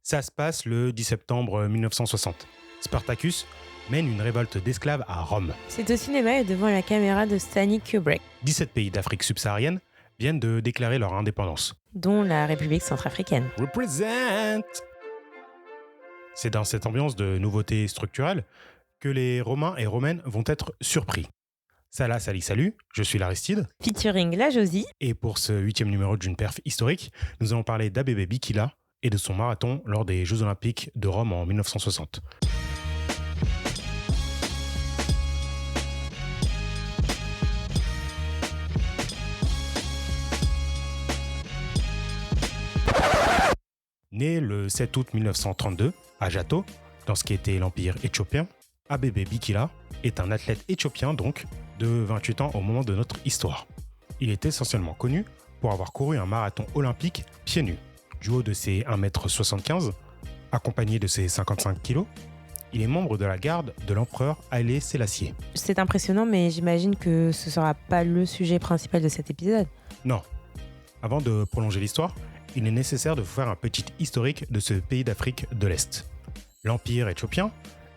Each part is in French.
Ça se passe le 10 septembre 1960. Spartacus mène une révolte d'esclaves à Rome. C'est au cinéma et devant la caméra de Stanley Kubrick, 17 pays d'Afrique subsaharienne viennent de déclarer leur indépendance. dont la République centrafricaine. Represent! C'est dans cette ambiance de nouveauté structurelle que les Romains et Romaines vont être surpris. Salah, salut, je suis l'Aristide. Featuring la Josie. Et pour ce 8e numéro d'une perf historique, nous allons parler d'Abebe Bikila et de son marathon lors des Jeux Olympiques de Rome en 1960. Né le 7 août 1932 à Jato, dans ce qui était l'Empire éthiopien, Abebe Bikila est un athlète éthiopien donc de 28 ans au moment de notre histoire. Il est essentiellement connu pour avoir couru un marathon olympique pieds nus. Du haut de ses 1m75, accompagné de ses 55 kg, il est membre de la garde de l'empereur Haïlé Sélassié. C'est impressionnant, mais j'imagine que ce sera pas le sujet principal de cet épisode. Non. Avant de prolonger l'histoire, il est nécessaire de vous faire un petit historique de ce pays d'Afrique de l'Est. L'Empire éthiopien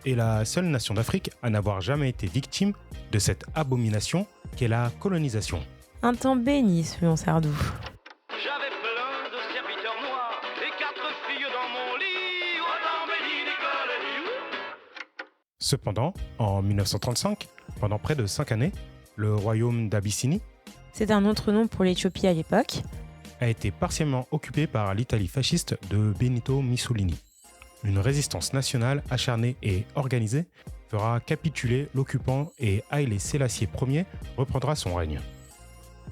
est la seule nation d'Afrique à n'avoir jamais été victime de cette abomination qu'est la colonisation. Un temps béni, selon Sardou. J'avais plein de serviteurs noirs et 4 filles dans mon lit. Oh non, béni Nicole. Cependant, en 1935, pendant près de 5 années, le royaume d'Abyssinie C'est un autre nom pour l'Éthiopie à l'époque. a été partiellement occupé par l'Italie fasciste de Benito Mussolini. Une résistance nationale acharnée et organisée fera capituler l'occupant et Haïlé Sélassié Ier reprendra son règne.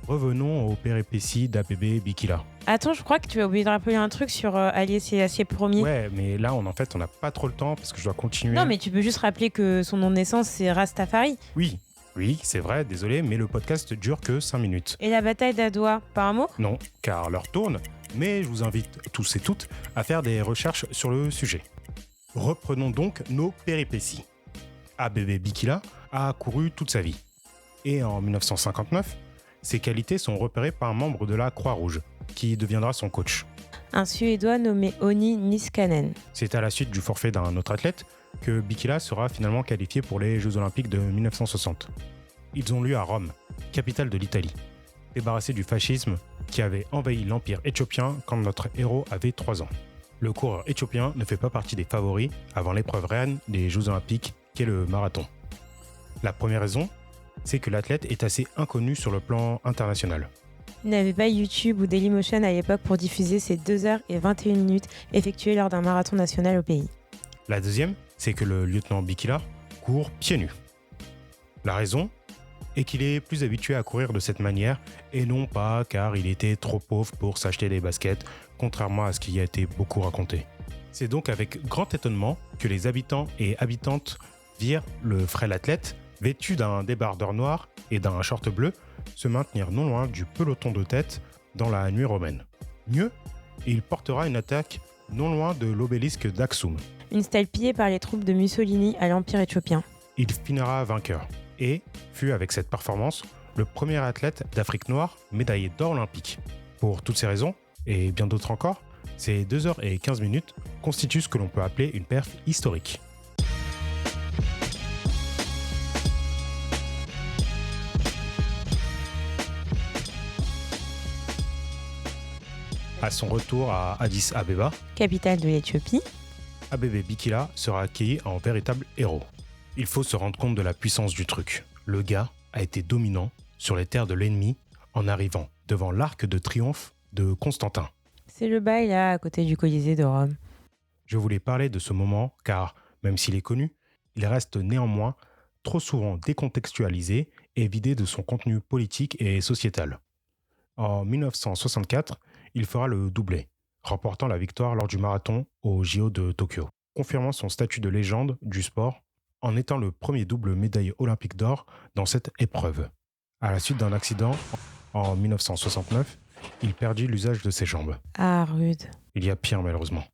Revenons aux péripéties d'Abebe Bikila. Attends, je crois que tu as oublié de rappeler un truc sur Haïlé Sélassié Ier. Ouais, mais là, on n'a pas trop le temps parce que je dois continuer. Non, mais tu peux juste rappeler que son nom de naissance, c'est Rastafari. Oui, c'est vrai, désolé, mais le podcast dure que 5 minutes. Et la bataille d'Adwa, pas un mot ? Non, car l'heure tourne, mais je vous invite tous et toutes à faire des recherches sur le sujet. Reprenons donc nos péripéties. Abebe Bikila a couru toute sa vie. Et en 1959, ses qualités sont repérées par un membre de la Croix-Rouge, qui deviendra son coach. Un Suédois nommé Oni Niskanen. C'est à la suite du forfait d'un autre athlète que Bikila sera finalement qualifié pour les Jeux Olympiques de 1960. Ils ont lieu à Rome, capitale de l'Italie, débarrassé du fascisme qui avait envahi l'Empire éthiopien quand notre héros avait 3 ans. Le coureur éthiopien ne fait pas partie des favoris avant l'épreuve reine des Jeux Olympiques qu'est le marathon. La première raison, c'est que l'athlète est assez inconnu sur le plan international. Il n'avait pas YouTube ou Dailymotion à l'époque pour diffuser ses 2h21 effectuées lors d'un marathon national au pays. La deuxième, c'est que le lieutenant Bikila court pieds nus. La raison est qu'il est plus habitué à courir de cette manière et non pas car il était trop pauvre pour s'acheter des baskets, contrairement à ce qui a été beaucoup raconté. C'est donc avec grand étonnement que les habitants et habitantes virent le frêle athlète, vêtu d'un débardeur noir et d'un short bleu, se maintenir non loin du peloton de tête dans la nuit romaine. Mieux, il portera une attaque non loin de l'obélisque d'Axum. Une stèle pillée par les troupes de Mussolini à l'Empire éthiopien. Il finira vainqueur et fut avec cette performance le premier athlète d'Afrique noire médaillé d'or olympique. Pour toutes ces raisons, et bien d'autres encore, ces 2h15 constituent ce que l'on peut appeler une perf historique. À son retour à Addis Abeba, Capitale de l'Éthiopie. Abebe Bikila sera accueilli en véritable héros. Il faut se rendre compte de la puissance du truc. Le gars a été dominant sur les terres de l'ennemi en arrivant devant l'arc de triomphe de Constantin. C'est le bail là, à côté du Colisée de Rome. Je voulais parler de ce moment car, même s'il est connu, il reste néanmoins trop souvent décontextualisé et vidé de son contenu politique et sociétal. En 1964, il fera le doublé, remportant la victoire lors du marathon au JO de Tokyo, confirmant son statut de légende du sport en étant le premier double médaillé olympique d'or dans cette épreuve. À la suite d'un accident, en 1969, il perdit l'usage de ses jambes. Ah, rude. Il y a pire malheureusement.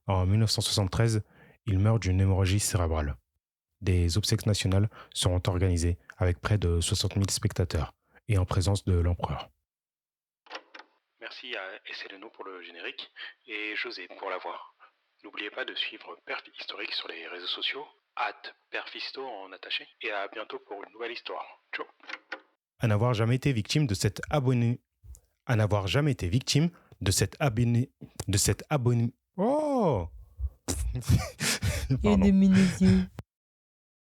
En 1973, il meurt d'une hémorragie cérébrale. Des obsèques nationales seront organisées avec près de 60 000 spectateurs et en présence de l'empereur. Merci à SLNO pour le générique et José pour la voix. N'oubliez pas de suivre Perf Historique sur les réseaux sociaux, @perfisto en attaché, et à bientôt pour une nouvelle histoire. Ciao. À n'avoir jamais été victime de cet abonné. À n'avoir jamais été victime de cet abonné. De cet abonné. Oh! Pardon.